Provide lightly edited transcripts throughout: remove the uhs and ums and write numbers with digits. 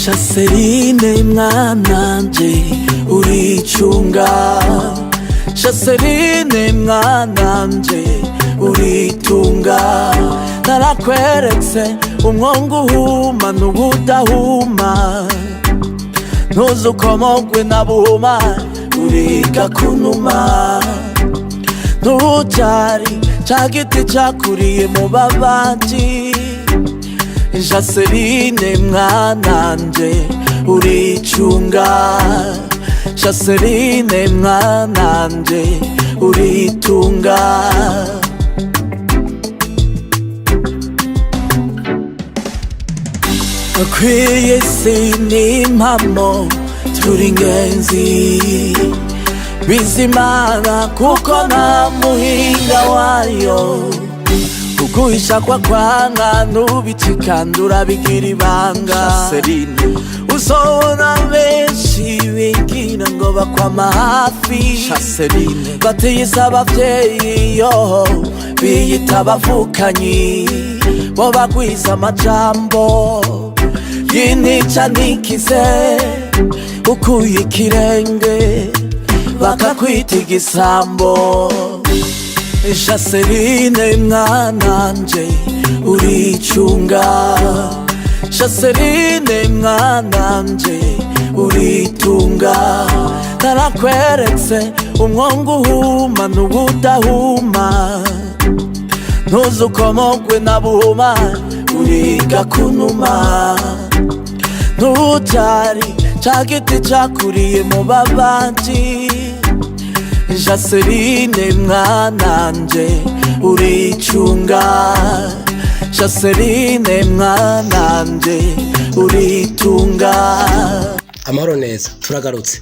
Chaserine mwananje uricunga, Chaserine mwananje uritunga, narakweretse umwongo uhuma n'ubudahuma, ntuzukomogwe na buhuma uriga kunuma, ntujari ca giti cakuriye mu babaji. Chaserine mwananje uricunga, Chaserine mwananje uritunga. Akwiye si n'impamo turi ingenzi, bizimana kuko nta muhinga wayo, uguhisha kwa kwanga nubitikandura bigira ibanga. Chaserine uzobona benshi bigira ngo bakwama hafi, Chaserine batiyisa abavyeyi yo biyita abavukanyi, bo bagwiza amajambo yinica nikize, ukuye ikirenge bakakwita igisambo. Chaserine mwananje uricunga, Chaserine mwananje uritunga, narakweretse umwongo uhuma n'ubudahuma, ntuzukomogwe na buhuma uriga kunuma, ntujari ca giti cakuriye mu babaji. Chaserine mwananje uricunga, Chaserine mwananje uritunga. Amahoro neza, turagarutse.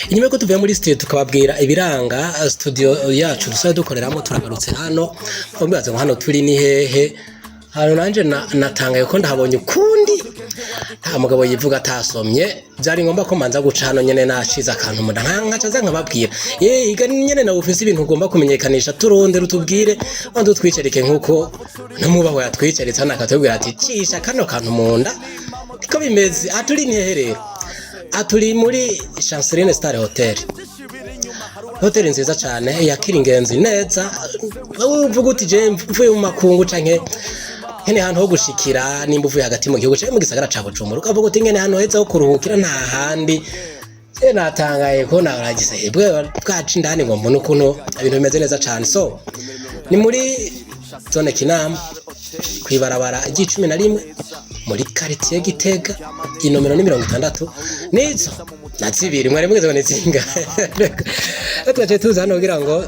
Inyuma yuko tuvuye muri studio tukababwira ibiranga studio yacu dusanzwe dukoreramo, turagarutse hano mbibaza ngo hano turi ni hehe. Hano nanje natangaye ko ndahabonye ukundi nta mugabo yivuga atasomye, byari ngomba ko manza guca hano nyene nashize akantu muda nkacaza nkababwira iga nyene na ufise ibintu ugomba kumenyekanisha, turondera utubwire bandi twicereke nkuko numubaho yatwiceritse hano akatubwira ati cisha kano kantu munda niko bimeze. Aturi ni hehe rero? Aturi muri Chaserine Star Hotel, hoteli nziza cyane yakira ingenzi neza. Uvuga uti je mvuye mu makungu canke nkene hantu ho gushikira, nimba uvuye hagati mu gihugu cyo mu gisagara ca Bujumbura ukavuga uti nkene hantu heza ho kuruhukira nta handi. Natangaye ko naragize hebwe twaca indani ngo mbone ukuntu ibintu bimeze neza cyane. So ni muri zone Kinama kwibarabara G11 muri quartier Gitega, inomero ni 60 nizo nazibiri mwari mwize ngo nizinga. Twaje tuza hano kugira ngo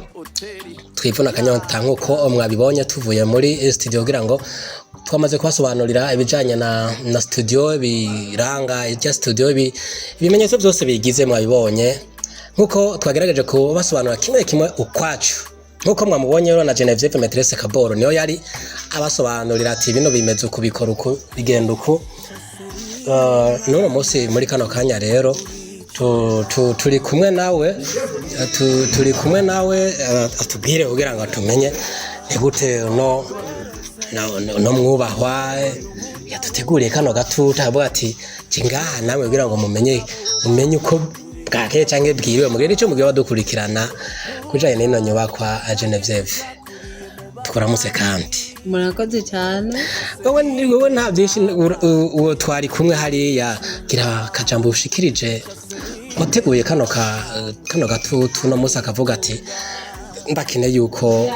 twivuna kanyota nkuko mwabibonye tuvuye muri studio kugira ngo twamaze kwasobanurira ibijanye na studio, biranga ya studio, ibimenyetso byose bigize mwabibonye nkuko twagerageje kubasobanura kimwe ukwacu. Nkuko mwamubonye rero na Genevieve Maîtresse Kaboro niyo yari abasobanurira ati bino bimeze uko bikora uko bigenda uko. None munsi muri kano kanya rero turi kumwe nawe atubwire kugira ngo tumenye ni gute no mwubahwa yatuteguriye kano gatuta avuga ati kingaha nawe kugira ngo mumenye uko bwake canke bwiriwe mugire ico mugiye badukurikirana kujanye n'ino nyubakwa Genevieve. Tukuramutse kandi murakoze cyane. Wowe nta byinshi uwo twari kumwe hariya gira kajambo ushikirije wateguye kano gatutu no musa akavuga ati mbakine yuko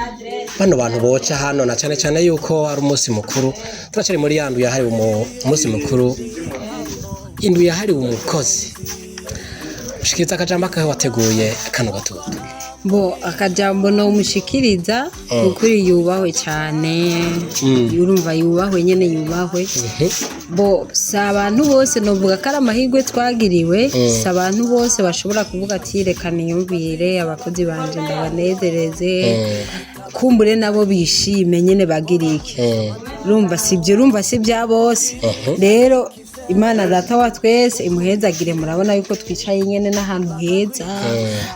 bano bantu boca hano na cyane yuko ari umunsi mukuru, turacari muri yandu yahari umunsi mukuru, indu yahari umukozi. Ushikiriza akajambo akahe wateguye kano gatutu? Bo akajambo no mushikiriza ukuri yubahwe cyane, urumva yubahwe nyene yubahwe. Bo sabantu bose novuga ko ari amahirwe twagiriwe, sabantu bose bashobora kuvuga ati reka niyumvire abakozi banje ndabanezereze, kumbure nabo bishime nyene bagirike urumva si bya bose rero Imana data wa twese imuhezagire murabona yuko twicaye nyene n'ahantu heza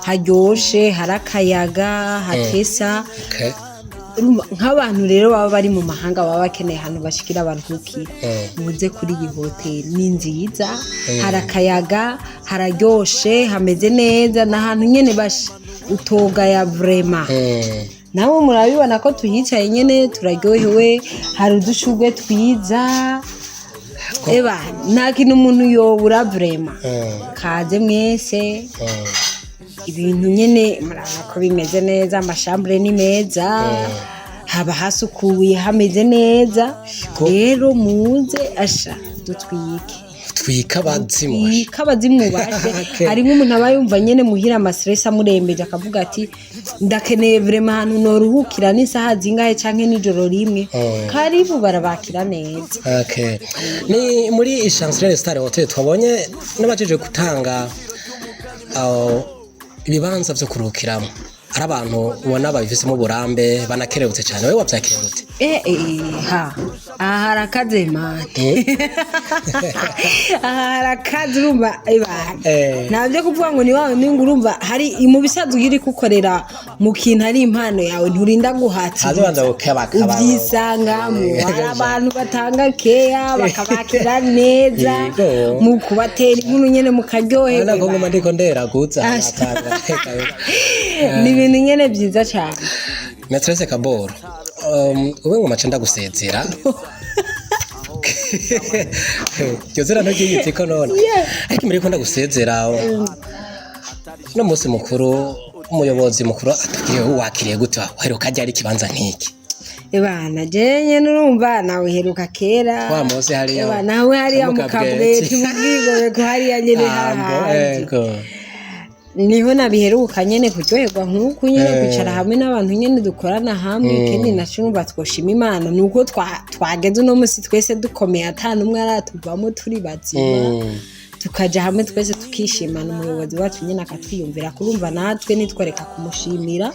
haryoshe harakayaga hatesa nk'abantu rero baba bari mu mahanga baba bakeneye ahantu bashikira baruhukira muze kuri iyi hoteli ni nziza harakayaga hararyoshe hameze neza n'ahantu nyene bashe utoga ya vrema nawe murabibona ko tuhicaye nyene turaryohewe hari udushugwe twiza eba nta kintu umuntu yobura vrema kaze mwese ibintu nyene murabona ko bimeze neza amashambure ni meza haba hasukuye hameze neza rero muze asha twika abazimu bashe harimo umuntu aba yumva nyene muhira amastress amurembeje akavuga ati ndakeneye vraiment ahantu noruhukira n'isaha zingahe canke n'ijoro rimwe karibu barabakira neza ni muri Chancelier Star Hotel twabonye n'abajeje gutanga ibibanza byo kuruhukiramo ari abantu ubona babifisemo uburambe banakerebutse cyane wowe wabyakirute harakaze mate harakaze urumva ntabyo kuvuga ngo ni wawe ninga urumva hari mu bisazo ugiri kukorera mu kintu ari impano yawe nturinda guhatira ubyisangamo hari abantu batanga keya bakabakira neza mu kubatera inkuru nyene mukaryoherwa nako ngoma ndiko nderagutsa ni ibintu nyene byiza cyane Maîtresse Kaboro ube ngo mace ndagusezera yozera ntagiye ko none ariko mbere ko ndagusezera no munsi mukuru umuyobozi mukuru atubwiye wakiriye gute waheruka ryari kibanza nkiki ebana jenye nurumva nawe heruka kera wa mose hariya nawe hariya mu kabweti mubwigo ko hariya nyene hahanze niho nabiheruka nyene kuryoherwa nk'uku nyene kwicara hamwe n'abantu nyene dukorana hamwe kendi nacumva twoshima Imana nuko twageze uno musi twese dukomeye atanu umwe aratuvamo turi bazima tukaja hamwe twese tukishimana umuyobozi wacu nyene akatwiyumvira kurumva natwe nitworeka kumushimira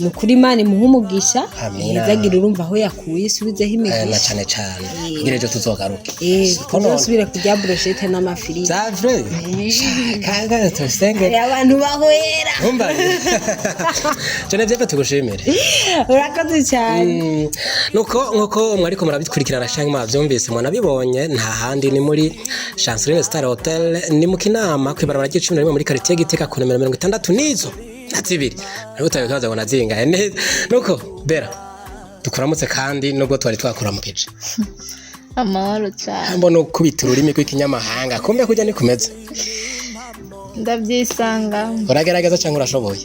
nukuri Imana imuhumugisha yezagira urumva aho yakuye isubizeho imigisha na cyane ngirejo tuzogaruke tuzosubire kurya brochette n'amafiriti zavre kanga tusenge abantu bahwera umba cyane byo tugushimire urakoze cyane nuko mwariko murabikurikirana cyangwa mwavyumvise mwanabibonye nta handi ni muri Chancelier Star Hotel ni mu kinama kwibarabara ry'icumi muri quartier Giteka ku numero 60 nizo nazibiri utaye kaza bona zingaye neza nuko bera dukuramutse kandi nubwo twari twakuramukije amahoro cyane mbona kubita ururimi rw'ikinyamahanga kumbe kujya ni kumeze ndabyisanga uragerageza cyangwa urashoboye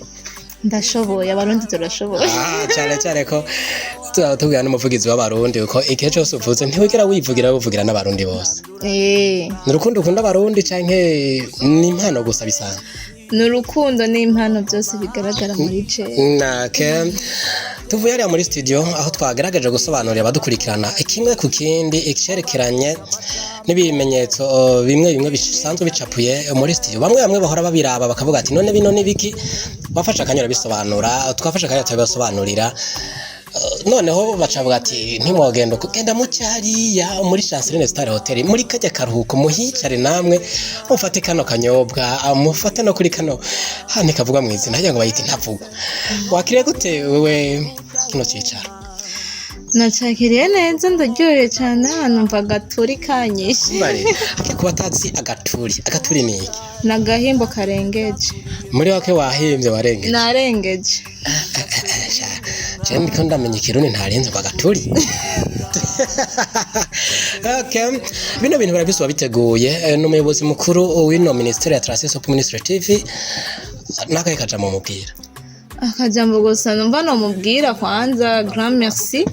ndashoboye abarundi turashoboye cyane ko tubwira n'umuvugizi w'abarundi uko igihe cyose uvuze ntiwigera wivugira n'abarundi bose ni urukundo ukunda abarundi canke ni impano gusa bisanga ni urukundo n'impano byose bigaragara muri je tuvuye hariya muri studio aho twagaragaje gusobanurira abadukurikirana kimwe ku kindi icerekeranye n'ibimenyetso bimwe bisanzwe bicapuye muri studio bamwe bahora babiraba bakavuga ati none bino ni biki bafasha akanyura bisobanura twafasha akanyura tabisobanurira noneho bacavuga ati ntimwogenda kugenda mu cyariya muri Chancelier Star Hotel muri kajya karuhuko muhicare namwe mufate kano kanyobwa mufate no kuri kano hani kavuga mu izina ngo bayite ntavuga wakiriye gute wewe kino cyicaro nacakiriye neza ndaryoye cyane numva agaturi kanyishe bari kuba tazi agaturi ni iki nagahimbo karengeje muri wake wahimbye warengeje narengeje cyane ko ndamenye ikirundi ntarenze bagaturi bino bintu barabiswa biteguye n'umuyobozi mukuru w'ino Ministry ya Transition Administrative nakaye kaja mu mubwira akajambo gusa numva no mubwira kwanza grand merci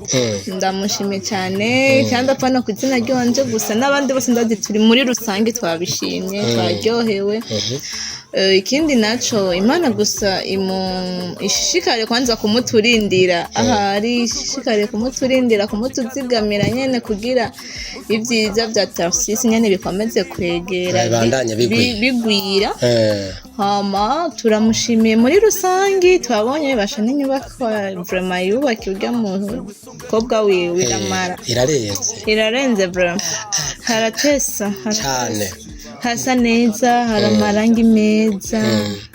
ndamushimiye cyane kandi apana ku izina ryonje gusa n'abandi bose ndazi turi muri rusange twabishimye twaryohewe ikindi naco Imana gusa ishishikare kwanza kumuturindira ahari ishishikare kumuturindira kumutuzigamira nyene kugira ivyiza vya Tarcisse nyene bikomeze kwegera bigwira hama turamushimiye muri rusangi twabonye basha n'inyubakwa vraiment yubakiye urya mu kobwa wiwe irarenze vraiment haratesa cyane hasa neza hari amarangi meza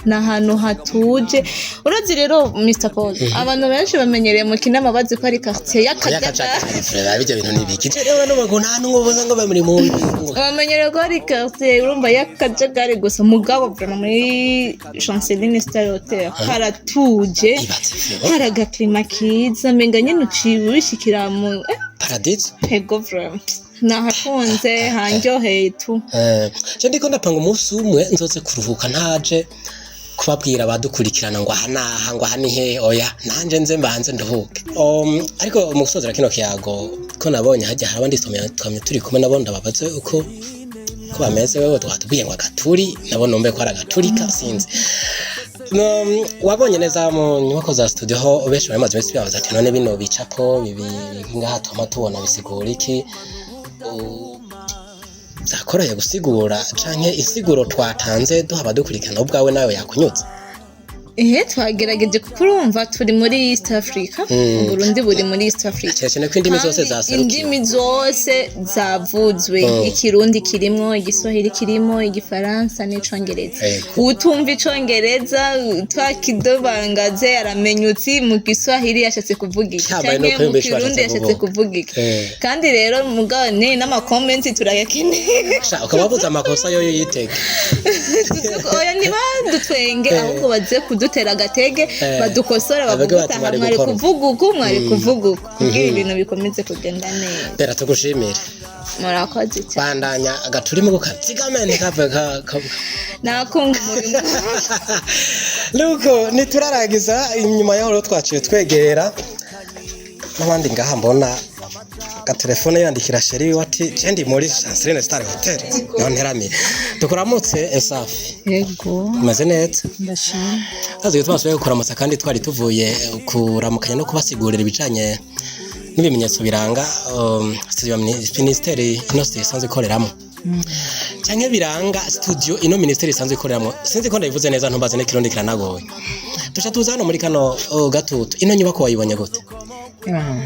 n'ahantu hatuje urazi rero Mr Paul abantu benshi bamenyereye mu Kinama bazi ko ari quartier y'Akajagari bijya bintu nibiki rero n'ubago nta n'ubuza ngo bamuri mu bamenyereye ko ari quartier urumva y'Akajagari gusa mugabo vraiment muri Chanceline Star Hotel haratuje hari agaklima kiza menga nyine ucibishikira mu paradise ego vraiment nahakunze hanjoheye tu je ndiko ndapanga umunsi umwe nzoze kuruhuka ntaje kubabwira abadukurikirana ngo aha ngo hani he oya nanje nze mbanze nduhuke ariko umusozera kino kiyago ko nabonye hajya hari abandi twamye turi kumwe nabo ndababaze uko bameze wewe twatubwiye ngo agaturi nabo nombe ko ari agaturi kasinze wabonye neza mu nyubako za studio ho benshi bamaze bese babaza ati none bino bicapo bibi ngaha twama tubona bisigura iki zakoroye gusigura canke isiguro twatanze duhaba dukurikirana ubwawe nawe yakunyutse twagerageje kurumva turi muri East Africa Burundi buri muri East Africa cyane ko indimi zose zaserukiye indimi zose zavuzwe ikirundi kirimo igiswahili kirimo igifaransa n'icongereza utumva icongereza twakidobangaze yaramenyutse mu giswahili yashatse kuvuga iki cyane mu kirundi yashatse kuvuga iki kandi rero mugane n'ama comments turayakeneye ukababuza amakosa yo yiteke oya ntibadutwenge ahubwo baze dutera agatege badukosora bavuga ati mwari kuvuga uko mwari kuvuga uko kugira ibintu bikomeze kugenda neza bera tugushimire murakoze cyane bandanya agaturimo gukazigamene kave nakunga umurimo Luko nituraragiza inyuma yaho twaciye twegera n'abandi ngaha mbona telefone yandikira sheri wati jendi muri Chanceline Star Hotel nonterami dukuramutse Safi yego maze neza ndashima kazi twasuye kuramutsa kandi twari tuvuye kuramukanya no kubasigurira ibicanye n'ibimenyetso biranga studio ministeri ino isanzwe ikoreramo cyane biranga studio ino ministeri isanzwe ikoreramo sinzi ko ndabivuze neza ntumbaze n'ikirundi kiranagoye tuza hano muri kano gatutu ino nyubako wayibonye gute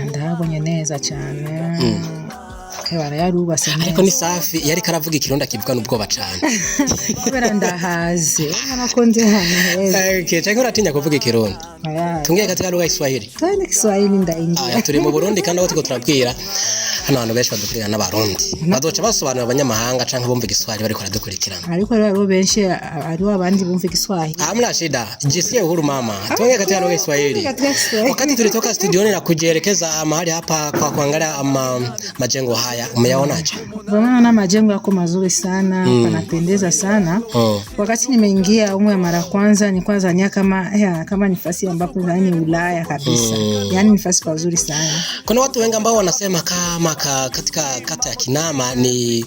ndahabonye neza cyane barayarubase neza ariko ni Safi yari karavuga ikirundi akivuga n'ubwoba cyane kubera ndahaze nako ndi hano heza cyangwa uratinya kuvuga ikirundi tungiye katika lugha ya Kiswahili kandi Kiswahili ndaingia turi mu Burundi kandi aho turabwira hano abantu benshi badukurikirana n'abarundi bazoca basobanura abanyamahanga canke bumva Igiswahili bariko baradukurikirana ariko rero benshi ari abandi bumva Igiswahili hamna shida jisiye uhuru mama tungiye katika lugha ya Kiswahili wakati tulitoka studioni na kujielekeza mahali hapa kwa kuangalia majengo haya umeyaonaje? Unaona majengo yako mazuri sana panapendeza sana wakati nimeingia umwe mara kwanza ni kwanza nya kama nafasi ambapo yani Ulaya kabisa yani nafasi pazuri sana. Kuna watu wengi ambao wanasema kama katika kata ya Kinama ni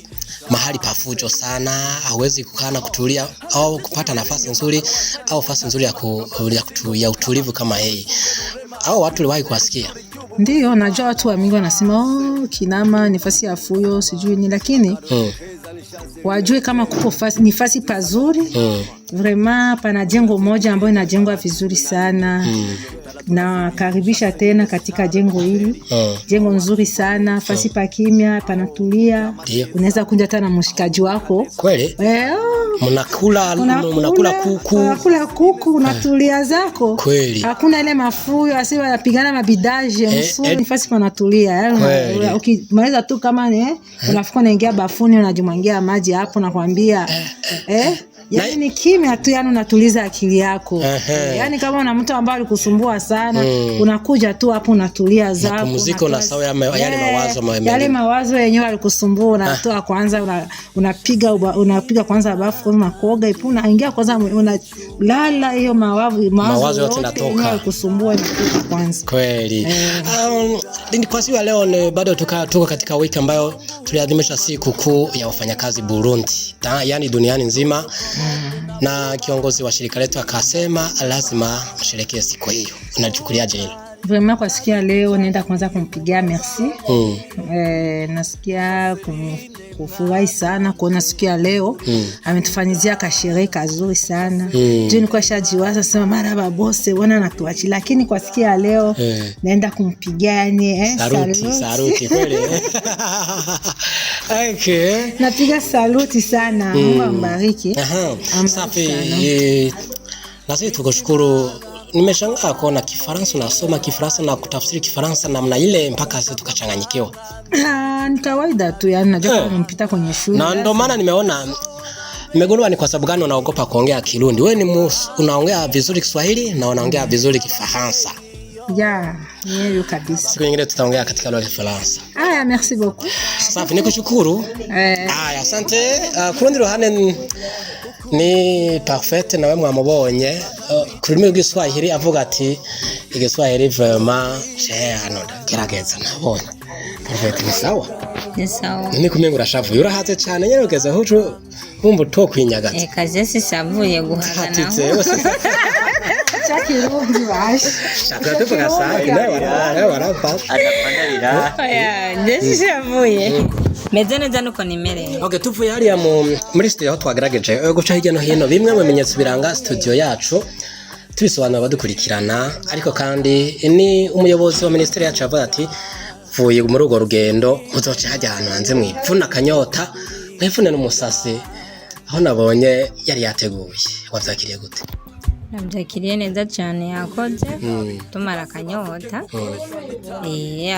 mahali pafujo sana, hauwezi kukana kutulia au kupata nafasi nzuri au nafasi nzuri ya utulivu kama hii. Au watu waliwahi kuwasikia? Ndio, najua watu wa mingi wanasema Kinama ni nafasi ya fuyo sijui ni, lakini wajue kama kupo nafasi pazuri vraiment pana jengo moja ambayo inajengwa vizuri sana na karibisha tena katika jengo hili jengo nzuri sana fasi pa kimya panatulia unaweza kuja tena mshikaji wako kweli mnakula kuku unatulia zako kweli hakuna ile mafuyo asiwa yapigana mabidaje msuri fasi panatulia yani ukimaliza tu kama unafika unaingia bafuni unajumwangia maji hapo nakwambia yani ni kimya tu yani unatuliza akili yako yani kama una mtu ambaye alikusumbua sana unakuja tu hapo unatulia zako muziki na sawa yale mawazo yenyewe alikusumbua unatoa kwanza unapiga kwanza bafu unakoga ipo unaingia kwanza unalala hiyo mawazo yote yanatoka kusumbua kwanza kweli kwa siku ya leo bado tuko katika wiki ambayo tuliadhimisha siku kuu ya wafanyakazi Burundi yani duniani nzima na kiongozi wa shirika letu akasema lazima msherekee siku hiyo. Unachukuliaje hilo? Vraiment kwa siku ya leo naenda kwanza kumpigia merci. Nasikia kufurahi sana kuona siku ya leo ametufanyizia kasherehe kazuri sana. Ndio nilikuwa shajiwaza sema mara babose wana natuachi, lakini kwa siku ya leo naenda kumpigia yani saluti kweli. Okay. Napiga saluti sana. Mungu ambariki. Safi. Nasi tukushukuru. Nimeshangaa kuona Kifaransa unasoma Kifaransa na kutafsiri Kifaransa namna ile mpaka sisi tukachanganyikiwa. Ni kawaida tu yani, najua kumpita kwenye shule. Na ndio maana nimegundua ni kwa sababu gani unaogopa kuongea Kirundi. Wewe ni unaongea vizuri Kiswahili na unaongea vizuri Kifaransa. Yeye kabisa. Siku nyingine tutaongea katika lugha ya Kifaransa. Merci beaucoup. Safi, nikushukuru. Asante. Kurundi ruhane ni parfait nawe mwamubonye kurimi rw'Igiswahili avuga ati Igiswahili vraiment hano gerageza nabonye perfect. Ni sawa ni kumenga urashavuye urahaze cyane nyerogeza hucu bumva to kwinyagaza kaze sisavuye guhagana Chakirundi bash shaka tuvuga safi nawe warapasha ndetse sisavuye meze neza nuko nimereye. Okay, tuvuye hariya muri studio aho twagerageje guca hirya no hino bimwe mu bimenyetso biranga studio yacu tubisobanura badukurikirana, ariko kandi ni umuyobozi wa ministeri yacu avuga ati vuye muri urwo rugendo muzoca hajya ahantu hanze mwipfuna akanyota mwipfune n'umusasi, aho nabonye yari yateguye. Wavyakiriye gute? Nabyakiriye neza cyane, yakoze tumara akanyota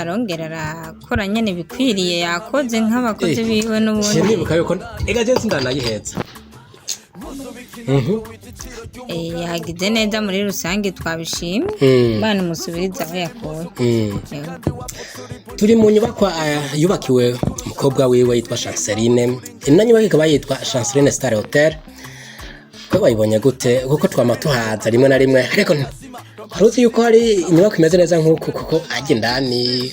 arongera arakora nyene bikwiriye, yakoze nk'abakozi biwe n'ubundi. Nibuka yuko egaje sindanayihetsa yagize neza muri rusange, twabishimye bana musubiriza aho yakoye. Turi mu nyubakwa yubakiwe umukobwa wiwe yitwa Chanceline, ino nyubako ikaba yitwa Chanceline Star Hotel. Ko bayibonye gute? Kuko twama tuhaza rimwe na rimwe, ariko haruzi yuko hari inyubako imeze neza nk'uko kuko ajye ndani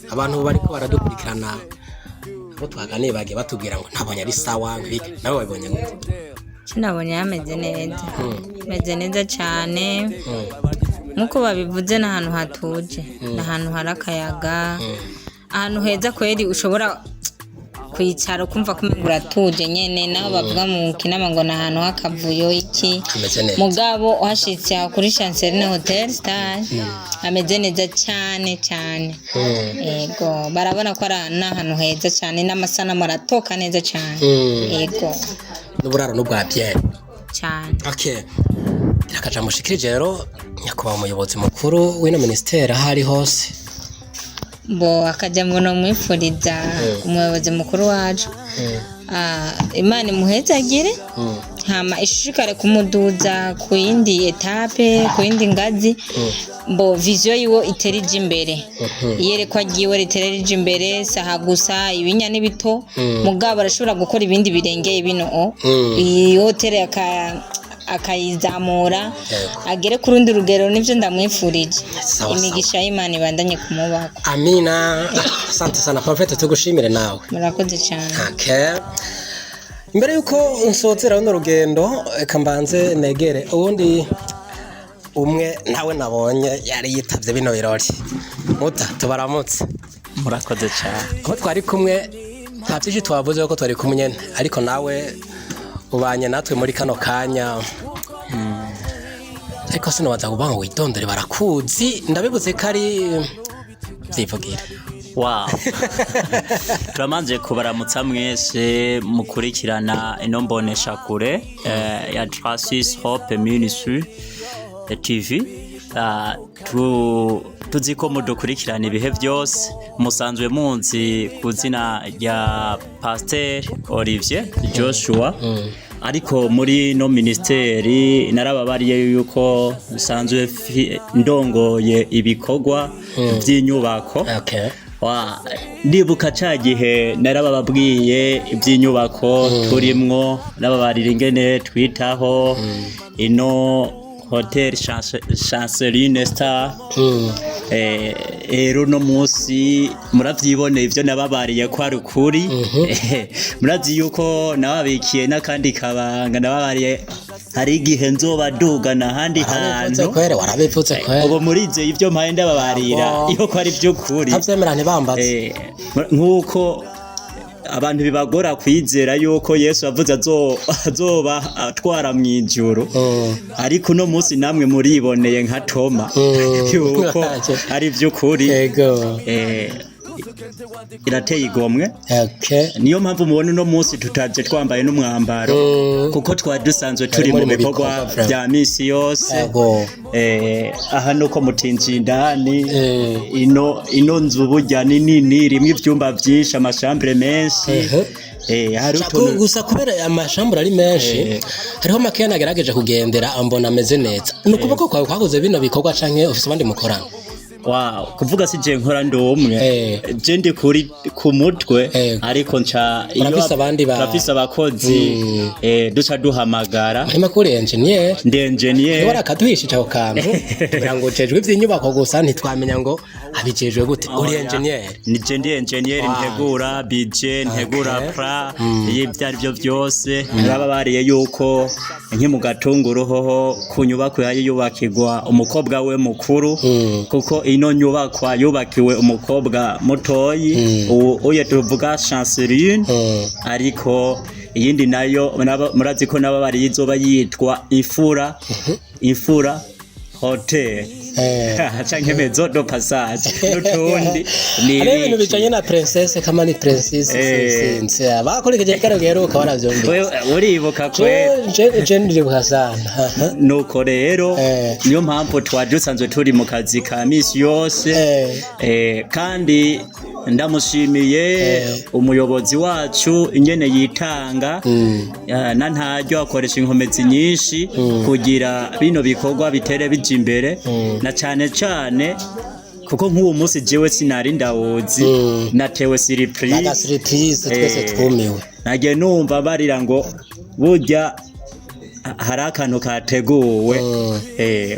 abantu bariko baradukurikirana abo twaganiye bagiye batubwira ngo ntabonye ari sawa ngiki. Nawe wabibonye gute? Sinabonye yameze neza, meze neza cyane nkuko babivuze, n'ahantu hatuje, n'ahantu hari akayaga, ahantu heza kweri ushobora kwicara kumva kumengura tuje nyene. Naho bavuga mu kinama ngo n'ahantu hakavuyo iki, mugabo uhashitse kuri Chanceline Hotel Star ameze neza cyane cyane. Yego, barabona ko ari n'ahantu heza cyane, n'amasana maratoka neza cyane. Yego, n'uburaro n'ubwa bien cyane. Okay, irakaja mushikirije rero nyakuba umuyobozi mukuru w'ino ministeri ahari hose akajya muno mwifuriza umuyobozi mukuru wacu Imana imuhezagire, hama ishishikare kumuduza ku yindi etape, ku yindi ngazi, vision yiwo iterije imbere, yerekwa giwe riterije imbere, saha gusa ibinya n'ibito, mugabo arashobora gukora ibindi birengeye bino iyo tere akayizamura agere ku rundi rugero. Nivyo ndamwifurije, imigisha y'Imana ibandanye kumubako. Amina. Asante sana Prophet, tugushimire nawe. Murakoze cyane. Okay, imbere yuko nsozera runo rugendo eka mbanze negere ubundi umwe nawe nabonye yari yitavye bino birori. Muta tubaramutse. Murakoze cyane. Aho twari kumwe nta byinshi twavuze ko twari kumwe, ariko nawe ubanye natwe muri kano kanya. Ariko sinabaza kuvuga ngo witondere barakuzi, ndabibuze ko ari byivugira. Wow. Turamanje kubaramutsa mwese mukurikirana ino mbonesha kure ya Tracis Hope Ministry TV. Tuziko mudukurikirana ibihe byose, musanzwe munzi kuzina rya Pasteur Olivier Joshua. Ariko muri no ministeri narababariye yuko musanzwe ndongoye ibikorwa by'inyubako. Okay. Ndibuka cagihe narabababwiye iby'inyubako turimwo, nababarira ingene twitaho ino Hotel Chanceline Star. rero no munsi muravyiboneye ivyo nababariye ko ari ukuri murazi yuko nababikiye n'akandi kabanga nababariye hari igihe nzobadugana ahandi hantu warabipfutse kwere ubu murizeye ivyo mpaye ndababarira iyo ko ari vy'ukuri ntavyemera ntibambaze nk'uko abantu bibagora kwizera yuko Yesu yavuze azoba atwara mu ijuru ariko no munsi namwe muriboneye nka Toma yuko ari vy'ukuri yego irateye igomwe niyo mpamvu mubona uno munsi tutaje twambaye n'umwambaro kuko twari dusanzwe turi mu bikorwa vya misi yose aha nuko mutinjiye indani ino nzu burya ni nini rimwe ivyumba vyinshi amashambure menshi hari utuntu gusa kubera amashambure ari menshi hariho makeya nagerageje kugendera ambona ameze neza nukuboko kwawe kwakoze bino bikorwa canke ufise abandi mukorana wow kuvuga si je nkora ndumwe je ndi kuri ku mutwe ariko nca bafise abakozi duca duhamagara harimo kuri engineer ndi warakaduhisha cyo kantu kugira ngo cejwe ivy'inyubako gusa ntitwamenya ngo abijejwe gute uri engineer ni je ndi engineer ntegura budget ntegura pra y'ivyari byo byose baba bariye yuko nki mu gatunguru hoho ku nyubako yayubakirwa umukobwa we mukuru kuko ino nyubakwa yubakiwe umukobwa mutoyi uye tuvuga Chanceline ariko iyindi nayo murazi ko naba bari izoba yitwa Ifura Hotel canke Maison de Passage n'utundi ni ibintu bijanye na princesse kama ni princesse sinse bakorekeje karogero kabaravyombi uribuka kwe je ndibuka sana nuko rero niyo mpamvu twadusanzwe turi mu kazi ka misi yose kandi ndamushimiye umuyobozi wacu ingene yitanga na ntaryo akoresha inkomezi nyinshi kugira bino bikorwa bitere bija imbere na cane kuko nk'uwo munsi jewe sinari ndawuzi natewe surprise twese twumiwe nagiye numva barira ngo burya hari akantu kateguwe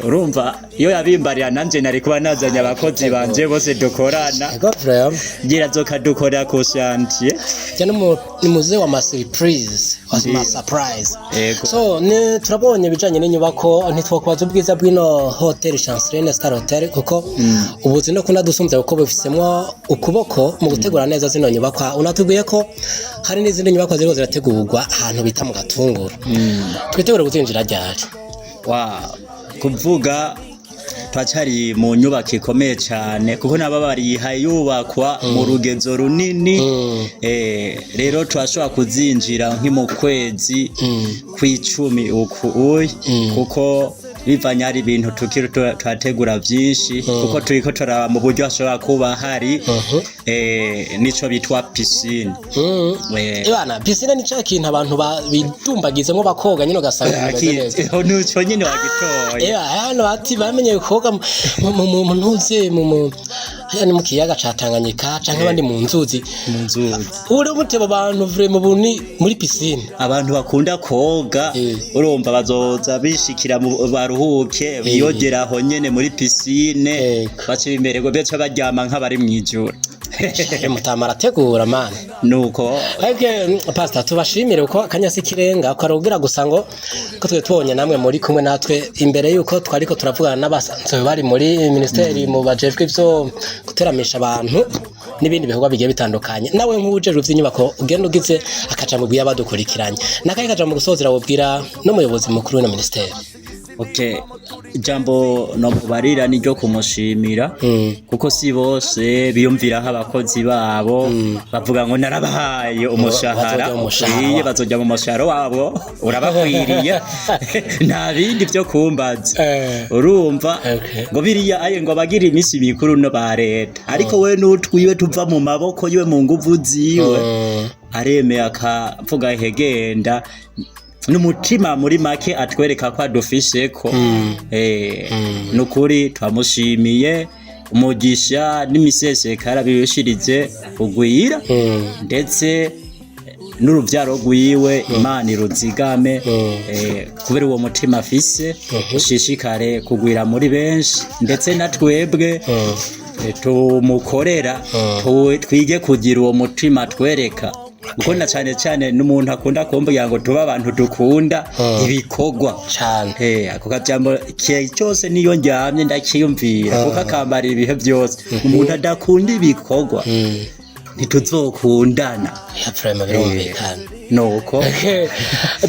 urumva iyo yabimbarira nanje nari kuba nazanye abakozi banje bose dukorana gira zoka dukora ku chantier cyane ni muze wa surprise surprise so ne turabonye bijanye n'inyubako ntitwakubaza ubwiza bw'ino hotel Chanceline Star Hotel kuko ubuzi no kuna dusumvye uko bifisemo ukuboko mu gutegura neza zino nyubako unatubwiye ko hari n'izindi nyubako ziriho zirategurwa ahantu bita mu Gatunguru twitegura guzinjira ryari kuvuga twacari mu nyubako ikomeye cyane kuko naba barihaye yubakwa mu rugenzo runini rero twashobora kuzinjira nk'imu kwezi kw'icumi kuko bivanye ari ibintu twategura byinshi kuko turiko turaba mu buryo hashobora kuba hari nico bitwa piscine ibana piscine ni cya kintu abantu bidumbagizemo bakoga nyine ugasanga nuco nyine wagitoye hano bati bamenye koga mu ntuze yani mu kiyaga ca Tanganyika canke abandi mu nzuzi uri mutebo abantu vraiment buni muri piscine abantu bakunda koga urumva bazoza bishikira mu baruhuke biyogeraho nyene muri piscine bace imbere beca baryama nk'abari mwijuru mutamara tegura man nuko pastor tubashimire uko akanyasi kirenga ko arugira gusa ngo ko twe tubonye namwe muri kumwe natwe imbere yuko twariko turavugana n'abasanzwe bari muri ministeri mu bajejwe ivyo guteramisha abantu n'ibindi bikorwa bigiye bitandukanye nawe nk'ubujejwe vy'inyubako ugenda ugize akaca mu bwiya badukurikiranye nakaye kaja mu gusozera wobwira no muyobozi mukuru w'ino ministeri ijambo no kubarira ni ryo kumushimira kuko si bose biyumviraho abakozi babo bavuga ngo narabahaye umushahara bazojya mu mushahara wabo urabakwiriye nta bindi byo kumbaza urumva ngo biriya aye ngo bagira imisi mikuru no ba leta ariko we n'utwiwe tuva mu maboko yiwe mu nguvu ziwe aremeye akavuga hegenda n'umutima muri make atwereka ko adufishe ko nukuri twamushimiye umugisha n'imisesekara bibishirize ugwira ndetse n'uruvyaro rwiwe Imana iruzigame kubera uwo mutima afise ushishikare kugwira muri benshi ndetse na twebwe tumukorera twige kugira uwo mutima twereka kuko na cyane n'umuntu akunda kumbwira ngo tuba abantu dukunda ibikorwa cyane ako kajambo cyose niyo njyamye ndakiyumvira kuko akambarira ibihe byose umuntu adakunda ibikorwa ntituzokundana yapfrema birumvikana nuko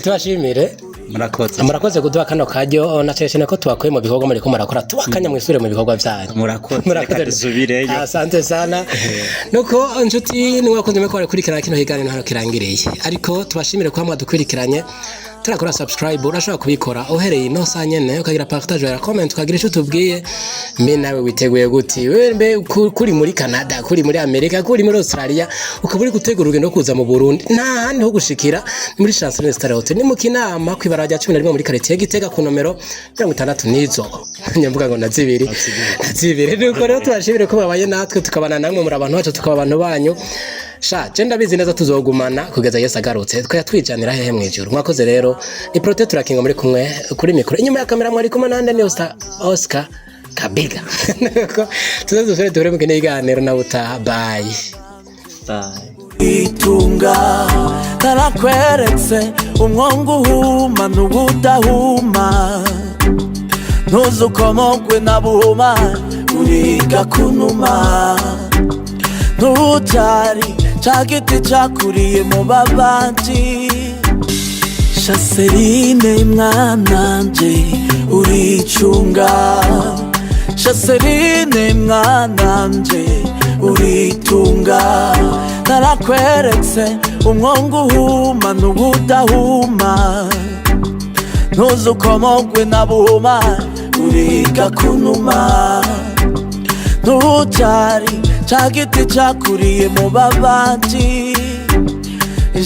tubashimire murakoze kuduha kano karyo na cyane ko tubakuye mu bikorwa muri ko murakora tubakanya mwisure mu bikorwa byanyu murakoze dusubireyo asante sana nuko inshuti ni wakunze meko barakurikirana kino higaniro hano kirangiriye ariko tubashimire kwa mwadukurikiranye turakora subscribe urashobora kubikora uhereye ino saa nyene ukagira partage ya comment ukagira icyo tubwiye mbe nawe witeguye guti mbe kuri muri Canada kuri muri America kuri muri Australia ukaburi gutegura urugendo kuza mu Burundi nta handi ho gushikira muri Chancellor Star Hotel ni mu Kinama kwibara rya 11 muri quartier Gitega ku nomero 60 nizo nyamvuga ngo nazibiri nuko rero tubashimire ko babaye natwe tukabana namwe muri abantu bacu tukaba abantu banyu genda bizi neza tuzogumana kugeza Yesu agarutse twaya twijanira hehe mwijuru mwakoze rero ni Prote turakinga muri kumwe kuri mikro inyuma ya kamera mwari kumwe nande ni Oscar Kabiga tuzazufere dore mugene iganiro na buta bye itunga tarakweretse umwongo uhuma n'ubudahuma ntuzukomogwe na buhuma uriga kunuma ntutari chagiti chakuriye mu babandi Chaserine mwananje uricunga Chaserine mwananje uritunga narakweretse umwongo uhuma n'ubudahuma ntuzukomogwe na buhuma uriga kunuma ntutari chagiti chakuriye mu babandi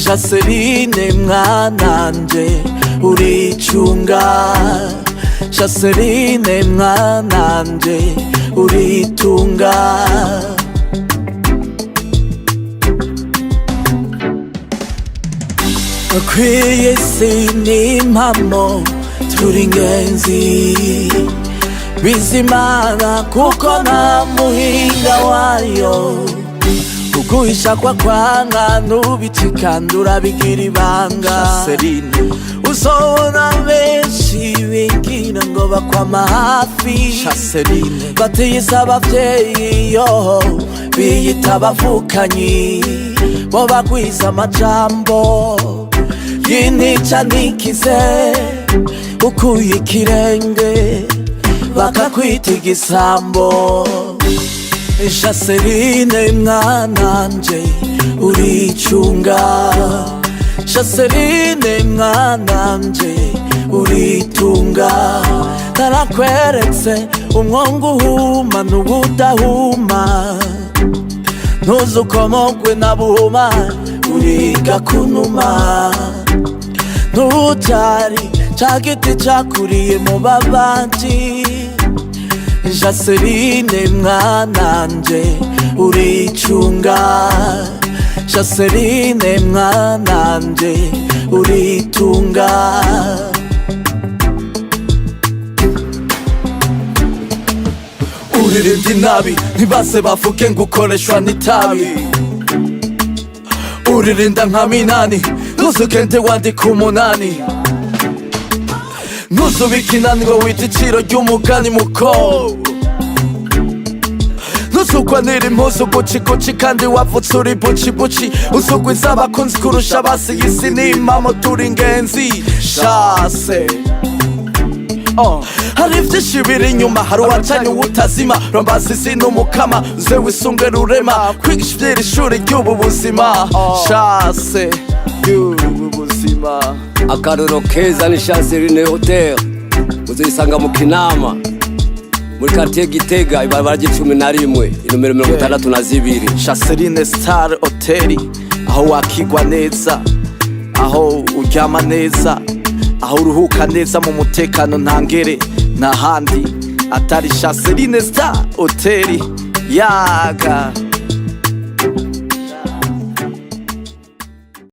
Chaserine mwananje uricunga Chaserine mwananje uritunga Kwiye sini impamo turi ingenzi bizimana kuko nta muhinga wayo uguhisha kwa kwanga nubitikandura bigira ibanga Chaserine uzobona benshi bingira ngo bakwama hafi Chaserine batiyisa abavyeyi yo biyita abavukanyi bo bagwiza amajambo yintica nikize ukuye ikirenge bakakwita igisambo Chaserine mwananje uricunga Chaserine mwananje uritunga narakweretse umwongo uhuma n'ubudahuma ntuzukomogwe na buhuma uriga kunuma ntutari chagiti chakuriye mu babandi Chaserine mwananje uricunga Chaserine mwananje uritunga uririmba inabi ntibase bavuge ngo ukoreshwa n'itabi uririnda nka minani ntuzugende wandika umunani ntuzubike inani ngo wite iciro ry'umugani muko ntuzugwanira impuzu guci kandi wavutse uri buci uzugwiza abakunzi kurusha abasiga isi n'impamo turi ingenzi shase hari vyinshi biri inyuma hari uwacanye uwutazima rombaza isi n'umukama uze wisunge rurema kwigisha ivy'iri shuri ry'ubu buzima shase ry'ubu buzima akaruro keza ni Chaserine Hotel uzisanga mu Kinama muri quartier Gitega ibarabara ry'11 inomero 62 Chaserine Star Hotel aho wakigwa neza aho uryama neza aho uruhuka neza mu mutekano ntangere n'ahandi atari Chaserine Star Hotel yaga